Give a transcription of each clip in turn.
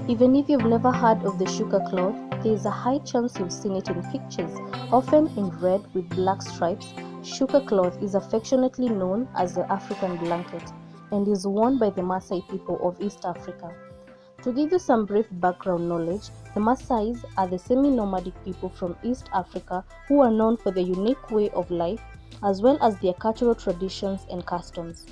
Even if you've never heard of the Shuka cloth, there is a high chance you've seen it in pictures. Often in red with black stripes, Shuka cloth is affectionately known as the African blanket and is worn by the Maasai people of East Africa. To give you some brief background knowledge, the Maasai are the semi-nomadic people from East Africa who are known for their unique way of life as well as their cultural traditions and customs.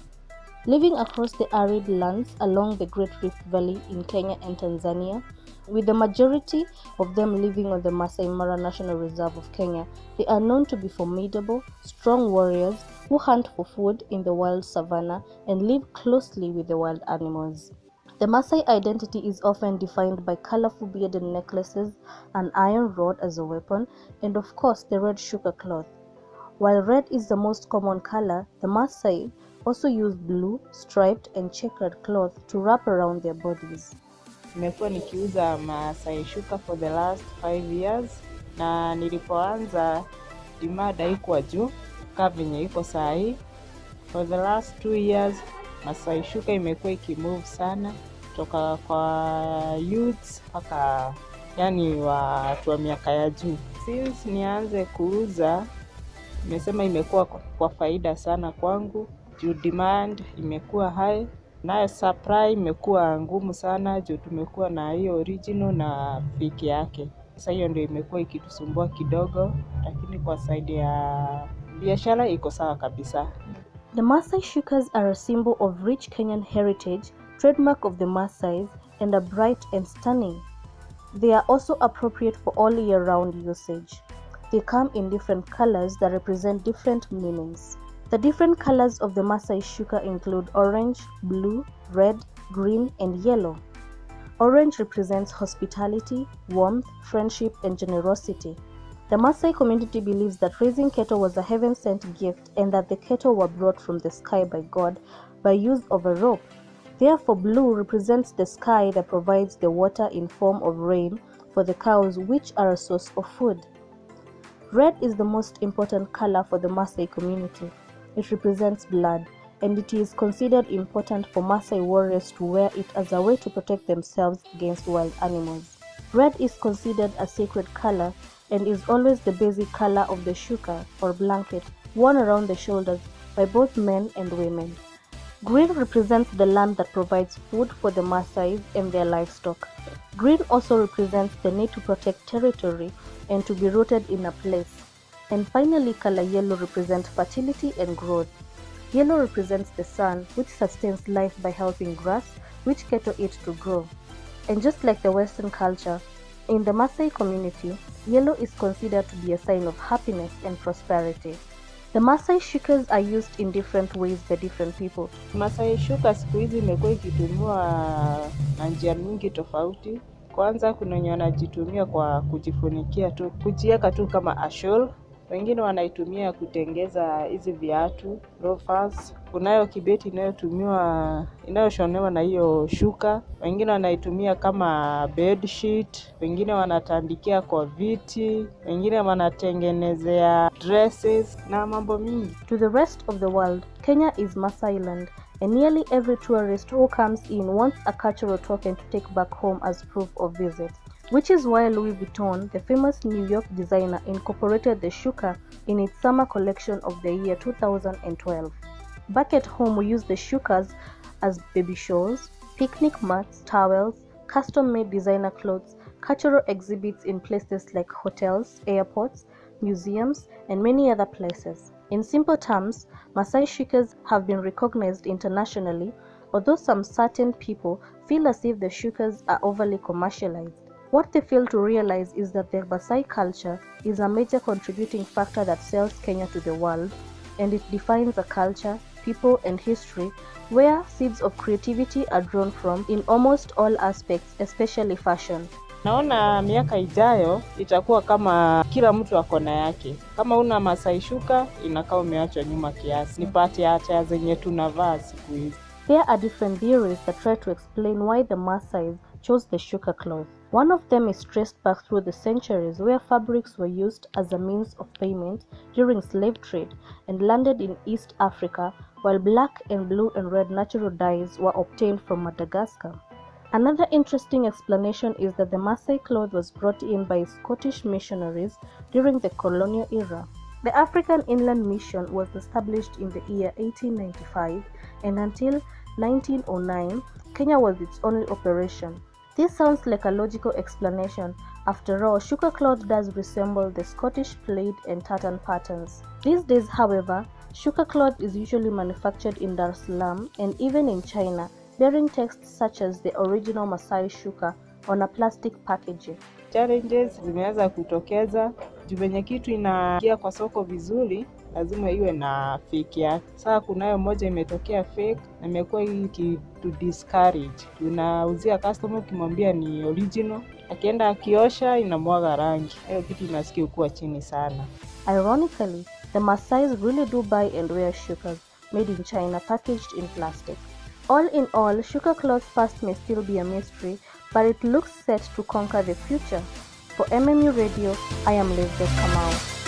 Living across the arid lands along the Great Rift Valley in Kenya and Tanzania, with the majority of them living on the Maasai Mara National Reserve of Kenya, they are known to be formidable, strong warriors who hunt for food in the wild savanna and live closely with the wild animals. The Maasai identity is often defined by colorful beaded necklaces, an iron rod as a weapon, and of course the red Shuka cloth. While red is the most common color, the Maasai also use blue, striped and checkered cloth to wrap around their bodies. Nimekuwa nikiuza Maasai Shuka for the last 5 years, na nilipoanza demand haikuwa juu kama venye iko sahi. For the last 2 years Maasai Shuka imekuwa ikimove sana kutoka kwa youths mpaka yani watu wa miaka ya juu. Since nianze kuuza, nimesema imekuwa kwa faida sana kwangu. Juu demand imekuwa high, nayo supply imekuwa ngumu sana juu tumekuwa na hiyo original na fake yake. Sasa hiyo ndio imekuwa ikitusumbua kidogo, lakini kwa side ya biashara iko sawa kabisa. The Maasai Shukas are a symbol of rich Kenyan heritage, trademark of the Maasai, and are bright and stunning. They are also appropriate for all year-round usage. They come in different colors that represent different meanings. The different colors of the Maasai Shuka include orange, blue, red, green, and yellow. Orange represents hospitality, warmth, friendship, and generosity. The Maasai community believes that raising cattle was a heaven-sent gift and that the cattle were brought from the sky by God by use of a rope. Therefore, blue represents the sky that provides the water in form of rain for the cows, which are a source of food. Red is the most important color for the Maasai community. It represents blood, and it is considered important for Maasai warriors to wear it as a way to protect themselves against wild animals. Red is considered a sacred color and is always the basic color of the Shuka or blanket worn around the shoulders by both men and women. Green represents the land that provides food for the Maasai and their livestock. Green also represents the need to protect territory and to be rooted in a place. And finally, color yellow represents fertility and growth. Yellow represents the sun, which sustains life by helping grass, which cattle eat to grow. And just like the Western culture, in the Maasai community, yellow is considered to be a sign of happiness and prosperity. The Maasai Shukas are used in different ways by different people. Maasai Shuka siku hizi imekuwa ikitumiwa na njia mingi tofauti. Kwanza kuna wenye wanajitumia kwa kujifunikia tu, kujiweka tu kama ashol. Wengine wanaitumia kutengeza hizi viatu, loafers. Kunayo kibeti inayoshonewa na hiyo shuka. Wengine wanaitumia kama bed sheet, wengine wanatandikia kwa viti, wengine wanatengenezea dresses na mambo mingi. To the rest of the world, Kenya is Maasai land, and nearly every tourist who comes in wants a cultural token to take back home as proof of visit. Which is why Louis Vuitton, the famous New York designer, incorporated the Shuka in its summer collection of the year 2012. Back at home, we use the Shukas as baby shawls, picnic mats, towels, custom-made designer clothes, cultural exhibits in places like hotels, airports, museums, and many other places. In simple terms, Maasai Shukas have been recognized internationally, although some certain people feel as if the Shukas are overly commercialized. What they fail to realize is that the Maasai culture is a major contributing factor that sells Kenya to the world, and it defines a culture, people, and history where seeds of creativity are drawn from in almost all aspects, especially fashion. Naona miaka ijayo itakuwa kama kila mtu akona yake. Kama una Maasai Shuka inakaa umeachwa nyuma kiasi. Ni pati hata zenye tunavaa siku hizi. There are different theories that try to explain why the Maasai chose the Shuka cloth. One of them is traced back through the centuries where fabrics were used as a means of payment during slave trade and landed in East Africa, while black and blue and red natural dyes were obtained from Madagascar. Another interesting explanation is that the Maasai cloth was brought in by Scottish missionaries during the colonial era. The African Inland Mission was established in the year 1895, and until 1909, Kenya was its only operation. This sounds like a logical explanation. After all, Shuka cloth does resemble the Scottish plaid and tartan patterns. These days, however, Shuka cloth is usually manufactured in Dar es Salaam and even in China, bearing texts such as the original Maasai shuka on a plastic packaging. Challenges zimeanza kutokeza juu venye kitu inaingia kwa soko vizuri, lazima iwe na fake yake. Sasa kunayo moja imetokea fake na imekuwa to discourage. Unauzia customer ukimwambia ni original, akienda akiosha inamwaga rangi. Hiyo kitu inasikia kuwa chini sana. Ironically, the Maasais really do buy and wear shukas made in China packaged in plastic. All in all, Shuka cloth's past may still be a mystery, but it looks set to conquer the future. For MMU Radio, I am Lisbeth Kamau.